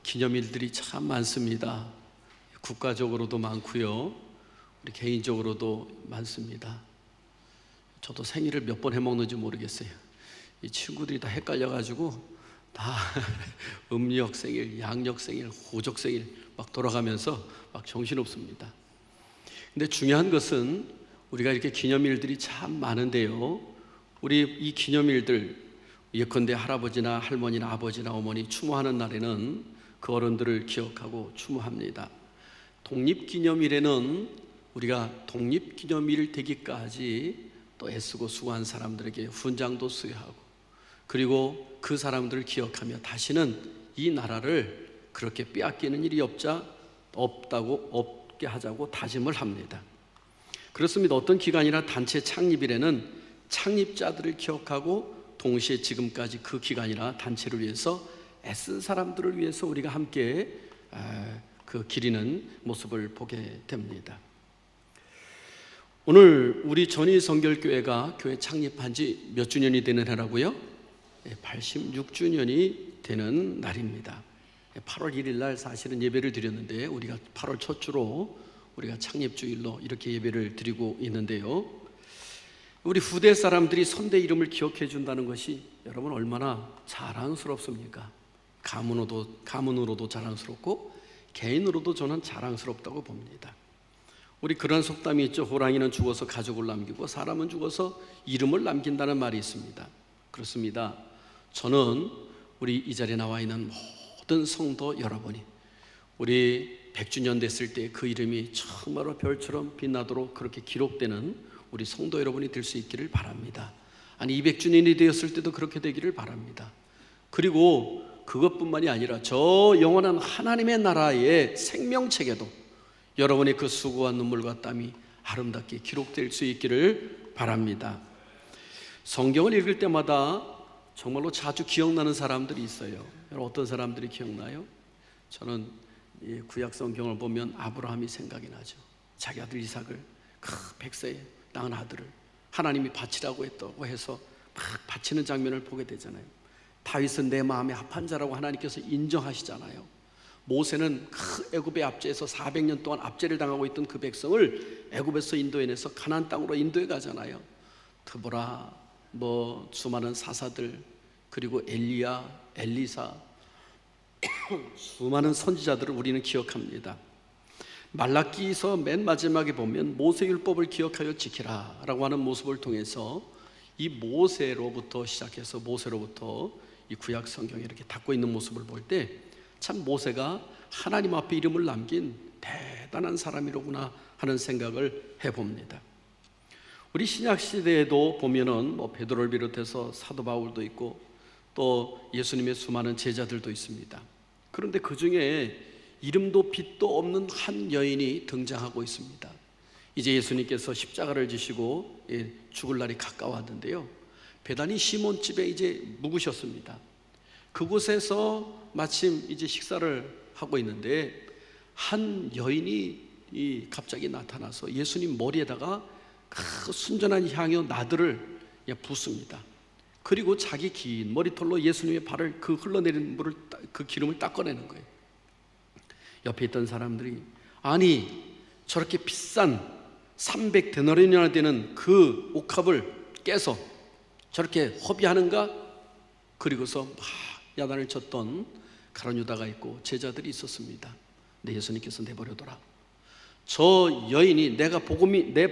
기념일들이 참 많습니다. 국가적으로도 많고요, 우리 개인적으로도 많습니다. 저도 생일을 몇 번 해먹는지 모르겠어요. 이 친구들이 다 헷갈려가지고 다 음력 생일, 양력 생일, 호적 생일 막 돌아가면서 막 정신없습니다. 근데 중요한 것은 우리가 이렇게 기념일들이 참 많은데요, 우리 이 기념일들, 예컨대 할아버지나 할머니나 아버지나 어머니 추모하는 날에는 그 어른들을 기억하고 추모합니다. 독립기념일에는 우리가 독립기념일 되기까지 또 애쓰고 수고한 사람들에게 훈장도 수여하고, 그리고 그 사람들을 기억하며 다시는 이 나라를 그렇게 빼앗기는 일이 없게 하자고 다짐을 합니다. 그렇습니다. 어떤 기관이나 단체 창립일에는 창립자들을 기억하고 동시에 지금까지 그 기관이나 단체를 위해서 애쓴 사람들을 위해서 우리가 함께 그 기리는 모습을 보게 됩니다. 오늘 우리 전의성결교회가 교회 창립한 지 몇 주년이 되는 해라고요? 86주년이 되는 날입니다. 8월 1일 날 사실은 예배를 드렸는데, 우리가 8월 첫 주로 우리가 창립주일로 이렇게 예배를 드리고 있는데요, 우리 후대 사람들이 선대 이름을 기억해 준다는 것이 여러분 얼마나 자랑스럽습니까? 가문으로도 자랑스럽고 개인으로도 저는 자랑스럽다고 봅니다. 우리 그런 속담이 있죠. 호랑이는 죽어서 가족을 남기고 사람은 죽어서 이름을 남긴다는 말이 있습니다. 그렇습니다. 저는 우리 이 자리에 나와 있는 모든 성도 여러분이 우리 100주년 됐을 때 그 이름이 정말로 별처럼 빛나도록 그렇게 기록되는 우리 성도 여러분이 될 수 있기를 바랍니다. 아니 200주년이 되었을 때도 그렇게 되기를 바랍니다. 그리고 그것뿐만이 아니라 저 영원한 하나님의 나라의 생명책에도 여러분의 그 수고와 눈물과 땀이 아름답게 기록될 수 있기를 바랍니다. 성경을 읽을 때마다 정말로 자주 기억나는 사람들이 있어요. 여러분 어떤 사람들이 기억나요? 저는 구약 성경을 보면 아브라함이 생각이 나죠. 자기 아들 이삭을 100세에 낳은 아들을 하나님이 바치라고 했다고 해서 막 바치는 장면을 보게 되잖아요. 다윗은 내 마음에 합한 자라고 하나님께서 인정하시잖아요. 모세는 그 애굽의 압제에서 400년 동안 압제를 당하고 있던 그 백성을 애굽에서 인도해내서 가나안 땅으로 인도해 가잖아요. 드보라, 수많은 사사들, 그리고 엘리야, 엘리사, 수많은 선지자들을 우리는 기억합니다. 말라기서 맨 마지막에 보면 모세율법을 기억하여 지키라 라고 하는 모습을 통해서 이 모세로부터 시작해서 모세로부터 이 구약 성경에 이렇게 닫고 있는 모습을 볼 때 참 모세가 하나님 앞에 이름을 남긴 대단한 사람이로구나 하는 생각을 해봅니다. 우리 신약 시대에도 보면은 베드로를 비롯해서 사도 바울도 있고 또 예수님의 수많은 제자들도 있습니다. 그런데 그 중에 이름도 빛도 없는 한 여인이 등장하고 있습니다. 이제 예수님께서 십자가를 지시고 죽을 날이 가까웠는데요, 베다니 시몬 집에 이제 묵으셨습니다. 그곳에서 마침 이제 식사를 하고 있는데 한 여인이 갑자기 나타나서 예수님 머리에다가 그 순전한 향유 나들을 붓습니다. 그리고 자기 긴 머리털로 예수님의 발을 그 흘러내린 물을 그 기름을 닦아내는 거예요. 옆에 있던 사람들이 아니 저렇게 비싼 300데나리온이나 되는 그 옥합을 깨서 저렇게 허비하는가? 그리고서 막 야단을 쳤던 가룟 유다가 있고 제자들이 있었습니다. 근데 예수님께서 내버려둬라. 저 여인이 내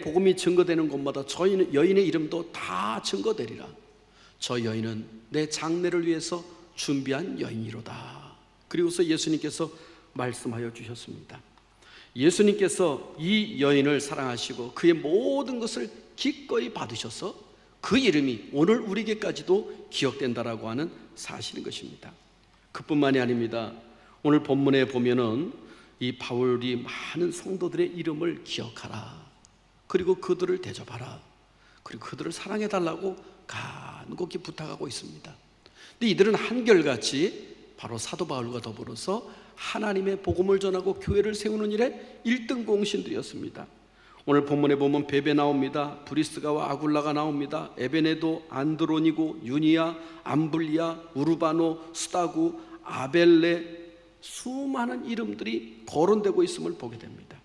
복음이 증거되는 곳마다 저 여인의 이름도 다 증거되리라. 저 여인은 내 장례를 위해서 준비한 여인이로다. 그리고서 예수님께서 말씀하여 주셨습니다. 예수님께서 이 여인을 사랑하시고 그의 모든 것을 기꺼이 받으셔서 그 이름이 오늘 우리에게까지도 기억된다라고 하는 사실인 것입니다. 그뿐만이 아닙니다. 오늘 본문에 보면은 이 바울이 많은 성도들의 이름을 기억하라, 그리고 그들을 대접하라, 그리고 그들을 사랑해달라고 간곡히 부탁하고 있습니다. 근데 이들은 한결같이 바로 사도 바울과 더불어서 하나님의 복음을 전하고 교회를 세우는 일에 1등 공신들이었습니다. 오늘 본문에 보면 베베 나옵니다. 브리스가와 아굴라가 나옵니다. 에베네도, 안드로니고, 유니아, 암블리아, 우르바노, 스다구, 아벨레, 수많은 이름들이 거론되고 있음을 보게 됩니다.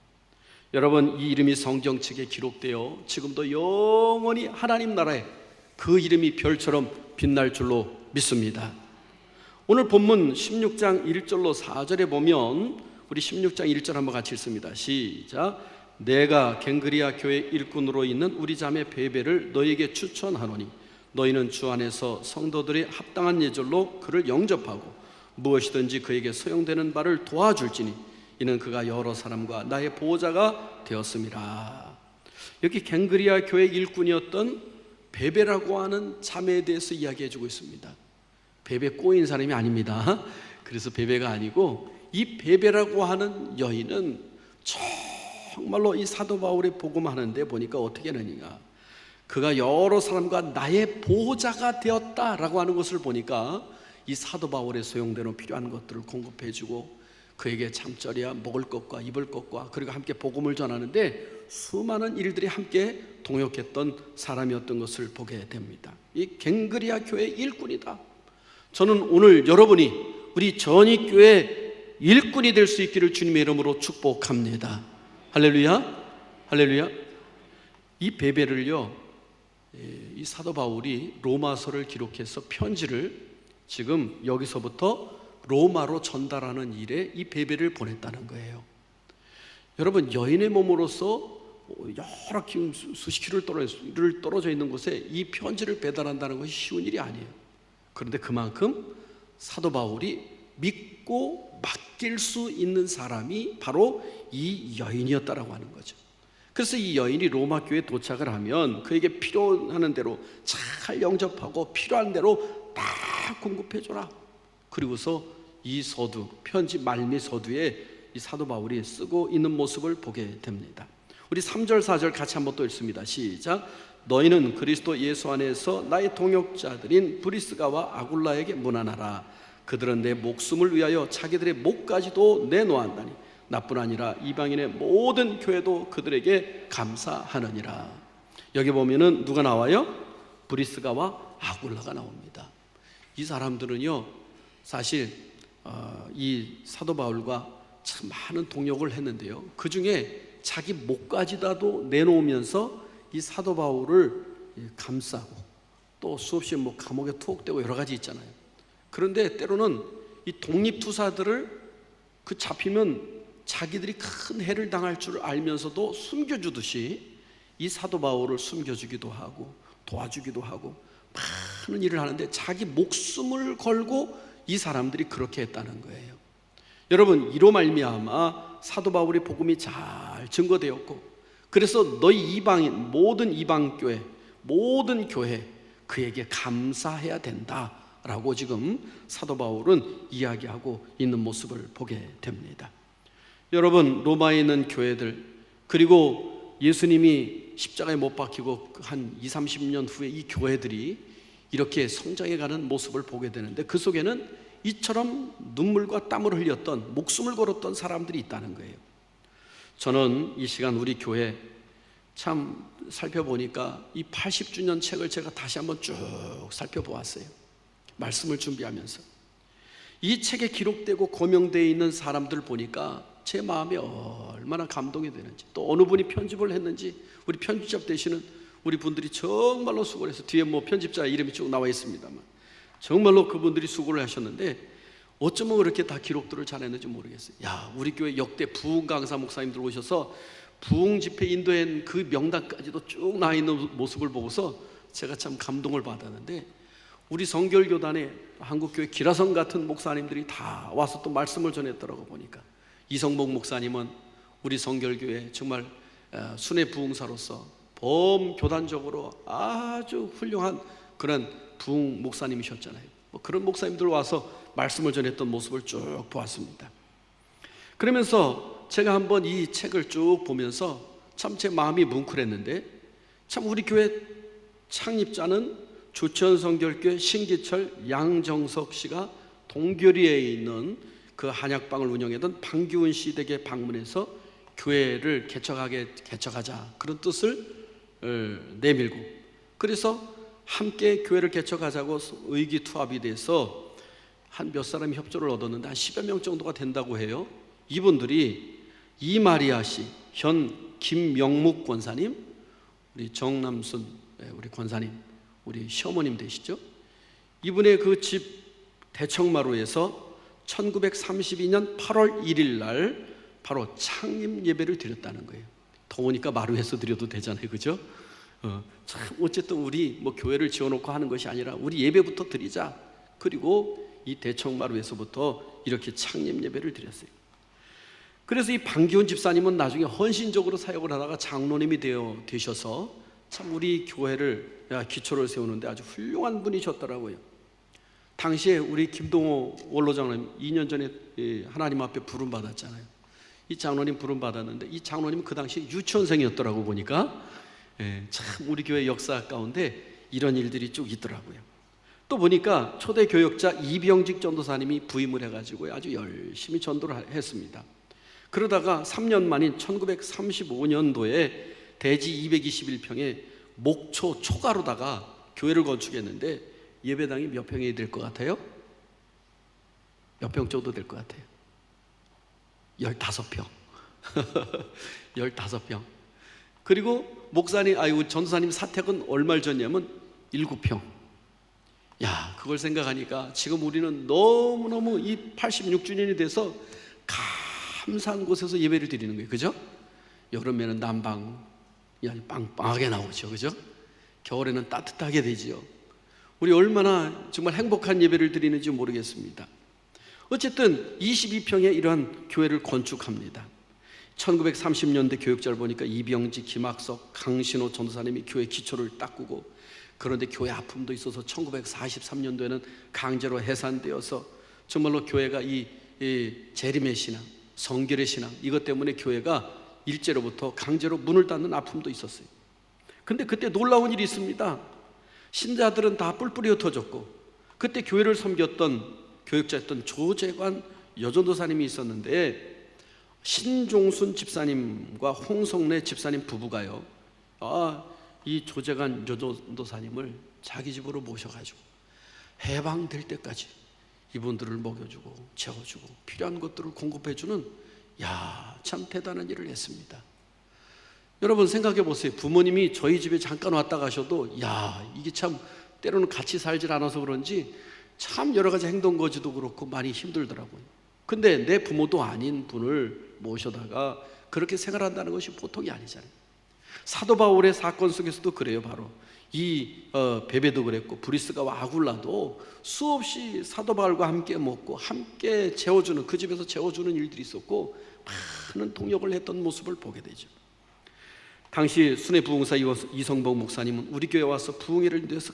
여러분, 이 이름이 성경책에 기록되어 지금도 영원히 하나님 나라에 그 이름이 별처럼 빛날 줄로 믿습니다. 오늘 본문 16장 1절로 4절에 보면, 우리 16장 1절 한번 같이 읽습니다. 시작. 내가 갱그리아 교회 일꾼으로 있는 우리 자매 베베를 너희에게 추천하노니 너희는 주 안에서 성도들의 합당한 예절로 그를 영접하고 무엇이든지 그에게 소용되는 바를 도와줄지니 이는 그가 여러 사람과 나의 보호자가 되었음이라. 여기 갱그리아 교회 일꾼이었던 베베라고 하는 자매에 대해서 이야기해주고 있습니다. 베베 꼬인 사람이 아닙니다. 그래서 베베가 아니고, 이 베베라고 하는 여인은 정말로 이 사도 바울의 복음하는데 보니까 어떻게 하느냐, 그가 여러 사람과 나의 보호자가 되었다라고 하는 것을 보니까 이 사도 바울의 소용대로 필요한 것들을 공급해주고 그에게 잠자리야 먹을 것과 입을 것과 그리고 함께 복음을 전하는데 수많은 일들이 함께 동역했던 사람이었던 것을 보게 됩니다. 이 갱그리아 교회 일꾼이다. 저는 오늘 여러분이 우리 전익교회 일꾼이 될 수 있기를 주님의 이름으로 축복합니다. 할렐루야, 할렐루야. 이 베베를요, 이 사도 바울이 로마서를 기록해서 편지를 지금 여기서부터 로마로 전달하는 일에 이 베베를 보냈다는 거예요. 여러분, 여인의 몸으로서 여러 수십 킬로를 떨어져 있는 곳에 이 편지를 배달한다는 것이 쉬운 일이 아니에요. 그런데 그만큼 사도 바울이 믿고 맡길 수 있는 사람이 바로 이 여인이었다라고 하는 거죠. 그래서 이 여인이 로마 교회에 도착을 하면 그에게 필요한 대로 잘 영접하고 필요한 대로 다 공급해줘라. 그리고서 이 서두, 편지 말미 서두에 이 사도 바울이 쓰고 있는 모습을 보게 됩니다. 우리 3절 4절 같이 한번 또 읽습니다. 시작. 너희는 그리스도 예수 안에서 나의 동역자들인 브리스가와 아굴라에게 문안하라. 그들은 내 목숨을 위하여 자기들의 목까지도 내놓았다니 나뿐 아니라 이방인의 모든 교회도 그들에게 감사하느니라. 여기 보면은 누가 나와요? 브리스가와 아굴라가 나옵니다. 이 사람들은요, 사실 이 사도 바울과 참 많은 동역을 했는데요, 그 중에 자기 목까지다도 내놓으면서 이 사도 바울을 감싸고 또 수없이 감옥에 투옥되고 여러 가지 있잖아요. 그런데 때로는 이 독립투사들을 그 잡히면 자기들이 큰 해를 당할 줄 알면서도 숨겨주듯이 이 사도 바울을 숨겨주기도 하고 도와주기도 하고 많은 일을 하는데 자기 목숨을 걸고 이 사람들이 그렇게 했다는 거예요. 여러분, 이로 말미암아 사도 바울의 복음이 잘 증거되었고, 그래서 너희 이방인 모든 이방교회 모든 교회 그에게 감사해야 된다라고 지금 사도 바울은 이야기하고 있는 모습을 보게 됩니다. 여러분, 로마에 있는 교회들, 그리고 예수님이 십자가에 못 박히고 한 20-30년 후에 이 교회들이 이렇게 성장해가는 모습을 보게 되는데 그 속에는 이처럼 눈물과 땀을 흘렸던, 목숨을 걸었던 사람들이 있다는 거예요. 저는 이 시간 우리 교회 참 살펴보니까 이 80주년 책을 제가 다시 한번 쭉 살펴보았어요. 말씀을 준비하면서 이 책에 기록되고 고명되어 있는 사람들 보니까 제 마음이 얼마나 감동이 되는지, 또 어느 분이 편집을 했는지, 우리 편집자 되시는 우리 분들이 정말로 수고를 해서 뒤에 편집자 이름이 쭉 나와 있습니다만 정말로 그분들이 수고를 하셨는데 어쩌면 그렇게 다 기록들을 잘했는지 모르겠어요. 야, 우리 교회 역대 부흥 강사 목사님들 오셔서 부흥 집회 인도한 그 명단까지도 쭉 나와 있는 모습을 보고서 제가 참 감동을 받았는데, 우리 성결교단에 한국교회 기라성 같은 목사님들이 다 와서 또 말씀을 전했더라고. 보니까 이성복 목사님은 우리 성결교회 정말 순회 부흥사로서 범교단적으로 아주 훌륭한 그런 부흥 목사님이셨잖아요. 그런 목사님들 와서 말씀을 전했던 모습을 쭉 보았습니다. 그러면서 제가 한번 이 책을 쭉 보면서 참 제 마음이 뭉클했는데, 참 우리 교회 창립자는 조천 성결교회 신기철 양정석 씨가 동교리에 있는 그 한약방을 운영했던 방규은 씨 댁에 방문해서 교회를 개척하자 그런 뜻을 내밀고, 그래서 함께 교회를 개척하자고 의기투합이 돼서 한 몇 사람이 협조를 얻었는데 한 10여 명 정도가 된다고 해요. 이분들이 이마리아 씨, 현 김명묵 권사님, 우리 정남순 우리 권사님, 우리 시어머님 되시죠? 이분의 그 집 대청마루에서 1932년 8월 1일 날 바로 창립 예배를 드렸다는 거예요. 더우니까 마루에서 드려도 되잖아요, 그죠? 참 어쨌든 우리 뭐 교회를 지어놓고 하는 것이 아니라 우리 예배부터 드리자. 그리고 이 대청마루에서부터 이렇게 창립 예배를 드렸어요. 그래서 이 방기훈 집사님은 나중에 헌신적으로 사역을 하다가 장로님이 되셔서 참 우리 교회를 기초를 세우는데 아주 훌륭한 분이셨더라고요. 당시에 우리 김동호 원로장로님 2년 전에 하나님 앞에 부름 받았잖아요. 이 장로님 부름 받았는데 이 장로님은 그 당시 유치원생이었더라고 보니까. 참 우리 교회 역사 가운데 이런 일들이 쭉 있더라고요. 또 보니까 초대 교역자 이병직 전도사님이 부임을 해가지고 아주 열심히 전도를 했습니다. 그러다가 3년 만인 1935년도에 대지 221평에 목초 초가로다가 교회를 건축했는데 예배당이 몇 평이 될 것 같아요? 몇 평 정도 될 것 같아요? 15평. 15평. 그리고 전도사님 사택은 얼마 전이냐면 7평. 야, 그걸 생각하니까 지금 우리는 너무너무 이 86주년이 돼서 감사한 곳에서 예배를 드리는 거예요. 그죠? 여름에는 난방이 아주 빵빵하게 나오죠. 그죠? 겨울에는 따뜻하게 되지요. 우리 얼마나 정말 행복한 예배를 드리는지 모르겠습니다. 어쨌든 22평의 이러한 교회를 건축합니다. 1930년대 교육자를 보니까 이병지, 김학석, 강신호 전도사님이 교회 기초를 닦고, 그런데 교회 아픔도 있어서 1943년도에는 강제로 해산되어서 정말로 교회가 이 재림의 신앙, 성결의 신앙, 이것 때문에 교회가 일제로부터 강제로 문을 닫는 아픔도 있었어요. 근데 그때 놀라운 일이 있습니다. 신자들은 다 뿔뿔이 흩어졌고, 그때 교회를 섬겼던 교육자였던 조재관 여전도사님이 있었는데, 신종순 집사님과 홍성래 집사님 부부가요, 이 조재관 여전도사님을 자기 집으로 모셔가지고 해방될 때까지 이분들을 먹여주고 재워주고 필요한 것들을 공급해주는, 참 대단한 일을 했습니다. 여러분 생각해 보세요. 부모님이 저희 집에 잠깐 왔다 가셔도 이게 참 때로는 같이 살질 않아서 그런지 참 여러 가지 행동거지도 그렇고 많이 힘들더라고요. 근데 내 부모도 아닌 분을 모셔다가 그렇게 생활한다는 것이 보통이 아니잖아요. 사도 바울의 사건 속에서도 그래요. 바로 이 베베도 그랬고 브리스가와 아굴라도 수없이 사도 바울과 함께 먹고 함께 재워주는, 그 집에서 재워주는 일들이 있었고 많은 동역을 했던 모습을 보게 되죠. 당시 순회 부흥사 이성복 목사님은 우리 교회 와서 부흥회를 위해서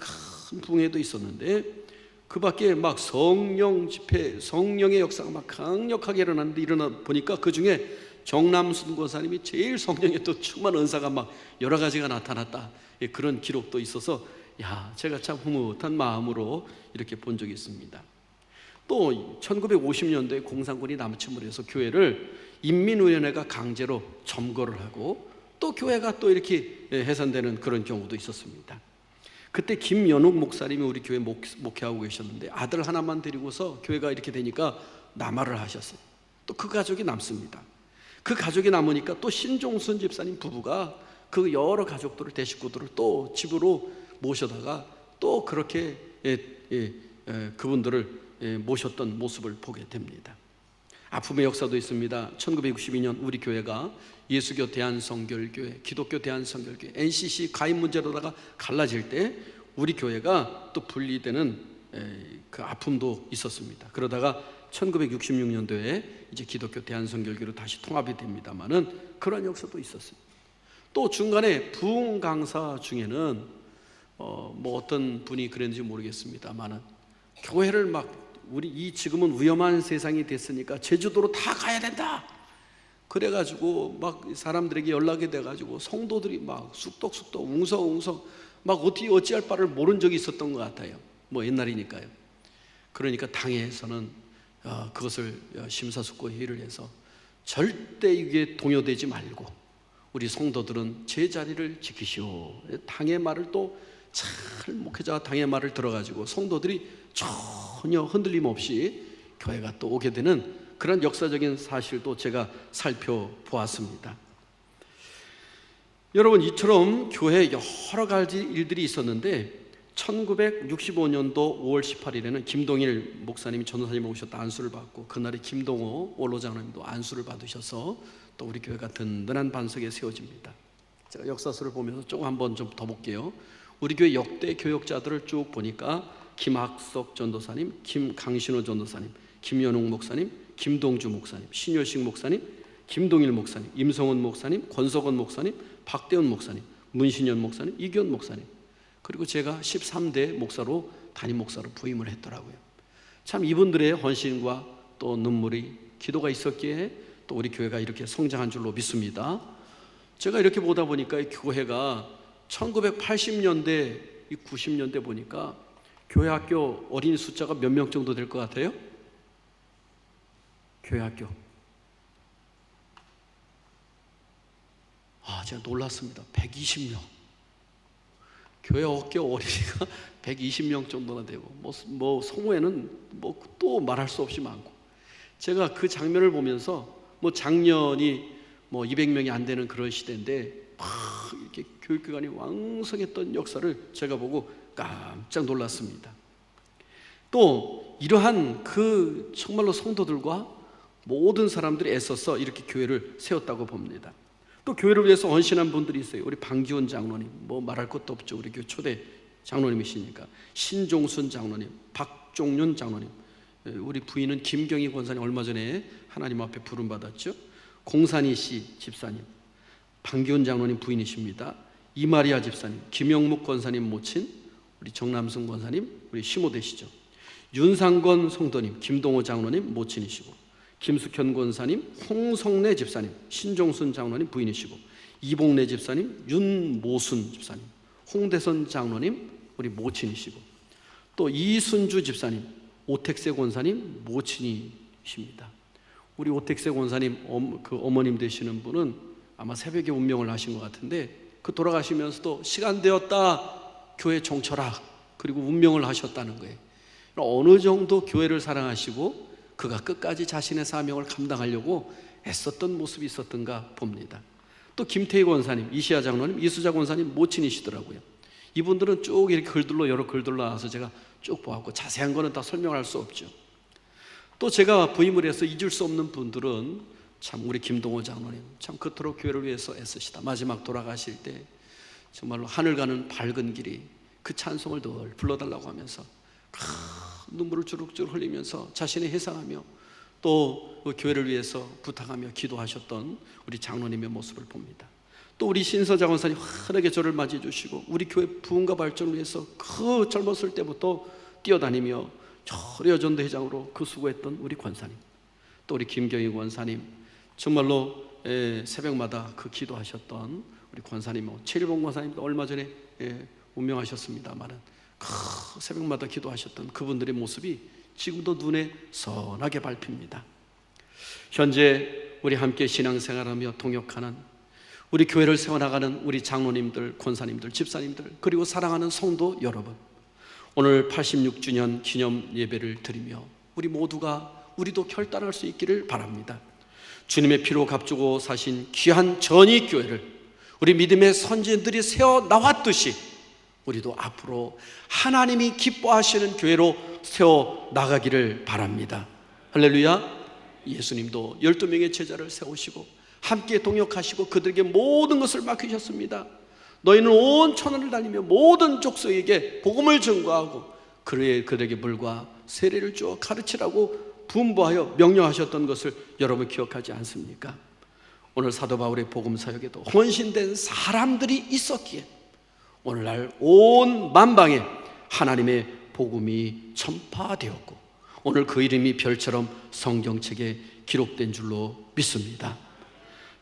큰 부흥회도 있었는데, 그 밖에 막 성령 집회, 성령의 역사가 막 강력하게 일어나 보니까 그 중에 정남순 권사님이 제일 성령의 또 충만 은사가 막 여러 가지가 나타났다, 그런 기록도 있어서 제가 참 흐뭇한 마음으로 이렇게 본 적이 있습니다. 또 1950년도에 공산군이 남침을 해서 교회를 인민위원회가 강제로 점거를 하고 또 교회가 또 이렇게 해산되는 그런 경우도 있었습니다. 그때 김연욱 목사님이 우리 교회 목회하고 계셨는데 아들 하나만 데리고서 교회가 이렇게 되니까 남하를 하셨어요. 또 그 가족이 남습니다. 그 가족이 남으니까 또 신종순 집사님 부부가 그 여러 가족들을, 대식구들을 또 집으로 모셔다가 또 그렇게 그분들을 모셨던 모습을 보게 됩니다. 아픔의 역사도 있습니다. 1962년 우리 교회가 예수교 대한성결교회, 기독교 대한성결교회, NCC 가입 문제로다가 갈라질 때 우리 교회가 또 분리되는 그 아픔도 있었습니다. 그러다가 1966년도에 이제 기독교 대한성결교회로 다시 통합이 됩니다만은 그런 역사도 있었어요. 또 중간에 부흥 강사 중에는 뭐 어떤 분이 그랬는지 모르겠습니다만은 교회를 막 우리 지금은 위험한 세상이 됐으니까 제주도로 다 가야 된다, 그래가지고 막 사람들에게 연락이 돼가지고 성도들이 막 쑥덕쑥덕 웅성웅성 막 어찌할 바를 모른 적이 있었던 것 같아요. 뭐 옛날이니까요. 그러니까 당회에서는 그것을 심사숙고 회의를 해서 절대 이게 동요되지 말고 우리 성도들은 제 자리를 지키시오. 당의 말을 또 잘 목회자가 당의 말을 들어가지고 성도들이 전혀 흔들림 없이 교회가 또 오게 되는 그런 역사적인 사실도 제가 살펴보았습니다. 여러분, 이처럼 교회에 여러 가지 일들이 있었는데 1965년도 5월 18일에는 김동일 목사님이 전도사님을 오셨다 안수를 받고, 그날에 김동호 원로장로님도 안수를 받으셔서 또 우리 교회가 든든한 반석에 세워집니다. 제가 역사서를 보면서 조금 한번 좀 더 볼게요. 우리 교회 역대 교역자들을 쭉 보니까 김학석 전도사님, 김강신호 전도사님, 김연웅 목사님, 김동주 목사님, 신효식 목사님, 김동일 목사님, 임성원 목사님, 권석원 목사님, 박대원 목사님, 문신현 목사님, 이규현 목사님, 그리고 제가 13대 목사로 담임 목사로 부임을 했더라고요. 참 이분들의 헌신과 또 눈물이, 기도가 있었기에 또 우리 교회가 이렇게 성장한 줄로 믿습니다. 제가 이렇게 보다 보니까 이 교회가 1980년대, 90년대 보니까 교회 학교 어린이 숫자가 몇 명 정도 될 것 같아요? 교회 학교. 제가 놀랐습니다. 120명. 교회 학교 어린이가 120명 정도나 되고, 뭐 성우에는 뭐 또 말할 수 없이 많고, 제가 그 장면을 보면서 뭐 작년이 뭐 200명이 안 되는 그런 시대인데 막 이렇게 교육기관이 왕성했던 역사를 제가 보고 깜짝 놀랐습니다. 또 이러한 그 정말로 성도들과 모든 사람들이 애써서 이렇게 교회를 세웠다고 봅니다. 또 교회를 위해서 헌신한 분들이 있어요. 우리 방기훈 장로님, 뭐 말할 것도 없죠. 우리 교회 초대 장로님이시니까. 신종순 장로님, 박종윤 장로님, 우리 부인은 김경희 권사님 얼마 전에 하나님 앞에 부름받았죠. 공산희 씨 집사님, 방기훈 장로님 부인이십니다. 이마리아 집사님, 김영묵 권사님 모친 우리 정남승 권사님, 우리 시모되시죠. 윤상권 성도님, 김동호 장로님 모친이시고, 김숙현 권사님, 홍성래 집사님, 신종순 장로님 부인이시고, 이봉래 집사님, 윤모순 집사님, 홍대선 장로님 우리 모친이시고, 또 이순주 집사님, 오택세 권사님 모친이십니다. 우리 오택세 권사님 그 어머님 되시는 분은 아마 새벽에 운명을 하신 것 같은데, 그 돌아가시면서도 시간 되었다 교회 종쳐라, 그리고 운명을 하셨다는 거예요. 어느 정도 교회를 사랑하시고 그가 끝까지 자신의 사명을 감당하려고 애썼던 모습이 있었던가 봅니다. 또 김태희 권사님, 이시아 장로님, 이수자 권사님 모친이시더라고요. 이분들은 쭉 이렇게 여러 글들로 나와서 제가 쭉 보았고, 자세한 거는 다 설명할 수 없죠. 또 제가 부임을 해서 잊을 수 없는 분들은 참 우리 김동호 장로님, 참 그토록 교회를 위해서 애쓰시다 마지막 돌아가실 때 정말로 하늘 가는 밝은 길이, 그 찬송을 늘 불러달라고 하면서 눈물을 주룩주룩 흘리면서 자신의 회상하며 또 그 교회를 위해서 부탁하며 기도하셨던 우리 장로님의 모습을 봅니다. 또 우리 신서자 권사님 환하게 저를 맞이해 주시고, 우리 교회 부흥과 발전을 위해서 그 젊었을 때부터 뛰어다니며 여전도 회장으로 그 수고했던 우리 권사님, 또 우리 김경희 권사님, 정말로 새벽마다 그 기도하셨던 우리 권사님, 최일봉 권사님도 얼마 전에 운명하셨습니다만은 그 새벽마다 기도하셨던 그분들의 모습이 지금도 눈에 선하게 밟힙니다. 현재 우리 함께 신앙생활하며 동역하는, 우리 교회를 세워나가는 우리 장로님들, 권사님들, 집사님들, 그리고 사랑하는 성도 여러분, 오늘 86주년 기념 예배를 드리며 우리도 결단할 수 있기를 바랍니다. 주님의 피로 값주고 사신 귀한 전이교회를 우리 믿음의 선진들이 세워나왔듯이 우리도 앞으로 하나님이 기뻐하시는 교회로 세워나가기를 바랍니다. 할렐루야. 예수님도 12명의 제자를 세우시고 함께 동역하시고 그들에게 모든 것을 맡기셨습니다. 너희는 온 천하를 다니며 모든 족속에게 복음을 전거하고 그들에게 물과 세례를 주어 가르치라고 분부하여 명령하셨던 것을 여러분 기억하지 않습니까? 오늘 사도 바울의 복음 사역에도 헌신된 사람들이 있었기에 오늘날 온 만방에 하나님의 복음이 전파되었고, 오늘 그 이름이 별처럼 성경책에 기록된 줄로 믿습니다.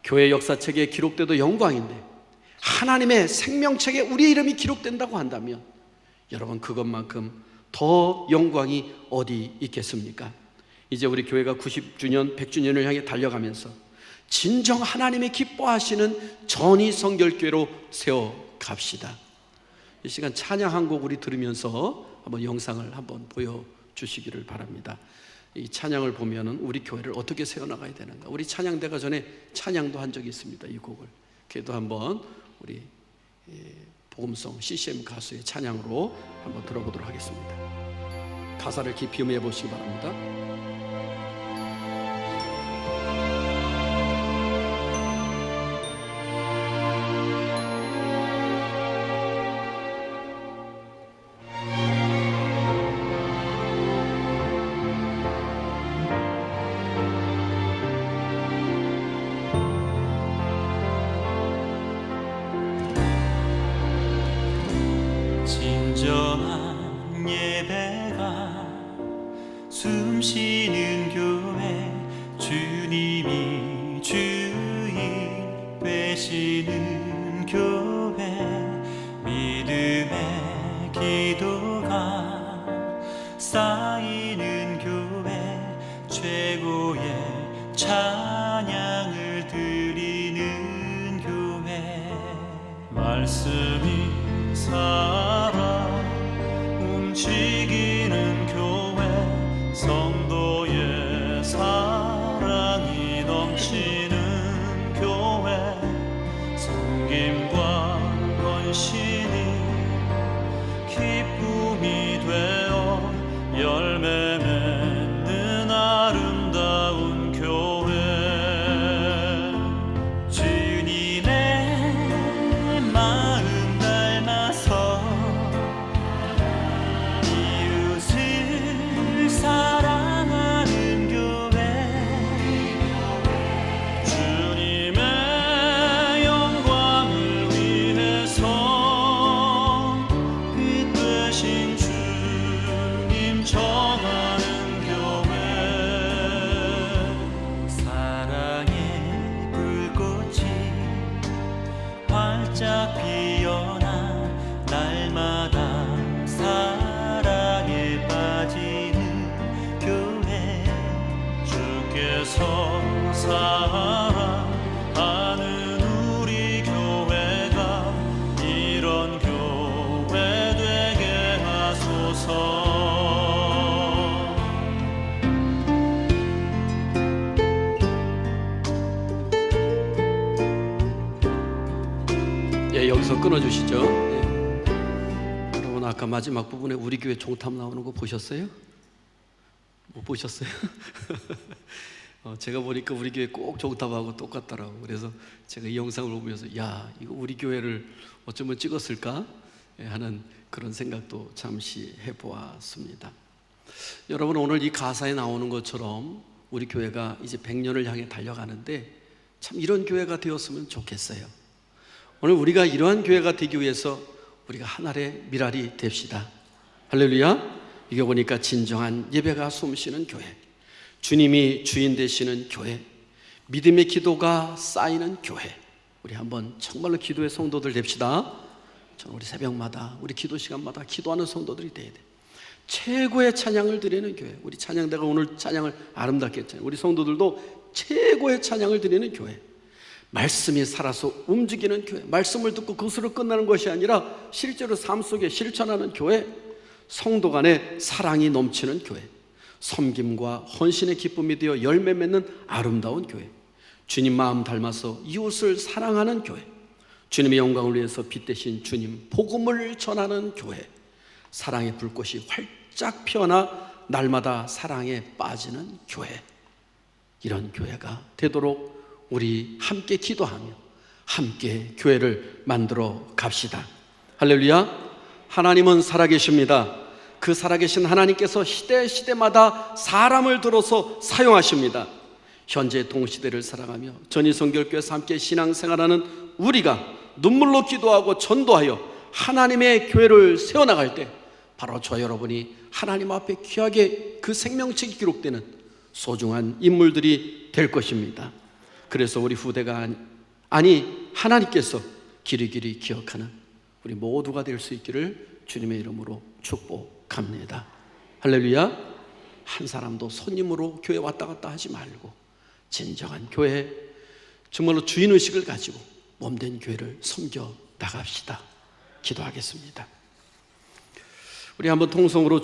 교회 역사책에 기록돼도 영광인데 하나님의 생명책에 우리 이름이 기록된다고 한다면 여러분, 그것만큼 더 영광이 어디 있겠습니까? 이제 우리 교회가 90주년, 100주년을 향해 달려가면서 진정 하나님이 기뻐하시는 전이 성결교회로 세워갑시다. 이 시간 찬양 한 곡 우리 들으면서 한번 영상을 한번 보여주시기를 바랍니다. 이 찬양을 보면은 우리 교회를 어떻게 세워나가야 되는가. 우리 찬양대가 전에 찬양도 한 적이 있습니다. 이 곡을 그래도 한번 우리 복음성 CCM 가수의 찬양으로 한번 들어보도록 하겠습니다. 가사를 깊이 음해 보시기 바랍니다. 진정한 예배가 숨쉬는 교회, 주님이 주인 되시는 교회, 믿음의 기도가 쌓이는 교회, 최고의 찬양을 드리는 교회, 말씀이 살아 움직이는 교회, 성도의 사랑이 넘치는 교회, 섬김과 헌신이 기쁨이 되어 열매 맺는 아름다운 교회, 주님의 마음 이웃을 사랑하는 교회, 주님의 영광을 위해서 빛 되신 주님 전하는 교회, 사랑의 불꽃이 활짝 피어나 날마다 사랑에 빠지는 교회, 주께서 사랑하는 우리 교회가 이런 교회 되게 하소서. 예, 여기서 끊어주시죠. 여러분 아까 마지막 부분에 우리 교회 종탑 나오는 거 보셨어요? 못 보셨어요? 제가 보니까 우리 교회 꼭 종탑하고 똑같더라고. 그래서 제가 이 영상을 보면서 야, 이거 우리 교회를 어쩌면 찍었을까 하는 그런 생각도 잠시 해보았습니다. 여러분 오늘 이 가사에 나오는 것처럼 우리 교회가 이제 100년을 향해 달려가는데 참 이런 교회가 되었으면 좋겠어요. 오늘 우리가 이러한 교회가 되기 위해서 우리가 하나의 미랄이 됩시다. 할렐루야. 이게 보니까 진정한 예배가 숨쉬는 교회, 주님이 주인 되시는 교회, 믿음의 기도가 쌓이는 교회. 우리 한번 정말로 기도의 성도들 됩시다. 저는 우리 새벽마다 우리 기도 시간마다 기도하는 성도들이 돼야 돼. 최고의 찬양을 드리는 교회. 우리 찬양대가 오늘 찬양을 아름답게 했잖아요. 우리 성도들도 최고의 찬양을 드리는 교회, 말씀이 살아서 움직이는 교회, 말씀을 듣고 그것으로 끝나는 것이 아니라 실제로 삶 속에 실천하는 교회, 성도 간에 사랑이 넘치는 교회, 섬김과 헌신의 기쁨이 되어 열매 맺는 아름다운 교회, 주님 마음 닮아서 이웃을 사랑하는 교회, 주님의 영광을 위해서 빛 대신 주님 복음을 전하는 교회, 사랑의 불꽃이 활짝 피어나 날마다 사랑에 빠지는 교회, 이런 교회가 되도록 우리 함께 기도하며 함께 교회를 만들어 갑시다. 할렐루야. 하나님은 살아계십니다. 그 살아계신 하나님께서 시대마다 사람을 들어서 사용하십니다. 현재 동시대를 살아가며 전이성결교회에서 함께 신앙생활하는 우리가 눈물로 기도하고 전도하여 하나님의 교회를 세워나갈 때 바로 저 여러분이 하나님 앞에 귀하게 그 생명책이 기록되는 소중한 인물들이 될 것입니다. 그래서 우리 후대가 아니 하나님께서 길이길이 기억하는 우리 모두가 될 수 있기를 주님의 이름으로 축복합니다. 할렐루야. 한 사람도 손님으로 교회 왔다 갔다 하지 말고 진정한 교회, 정말로 주인의식을 가지고 몸된 교회를 섬겨 나갑시다. 기도하겠습니다. 우리 한번 통성으로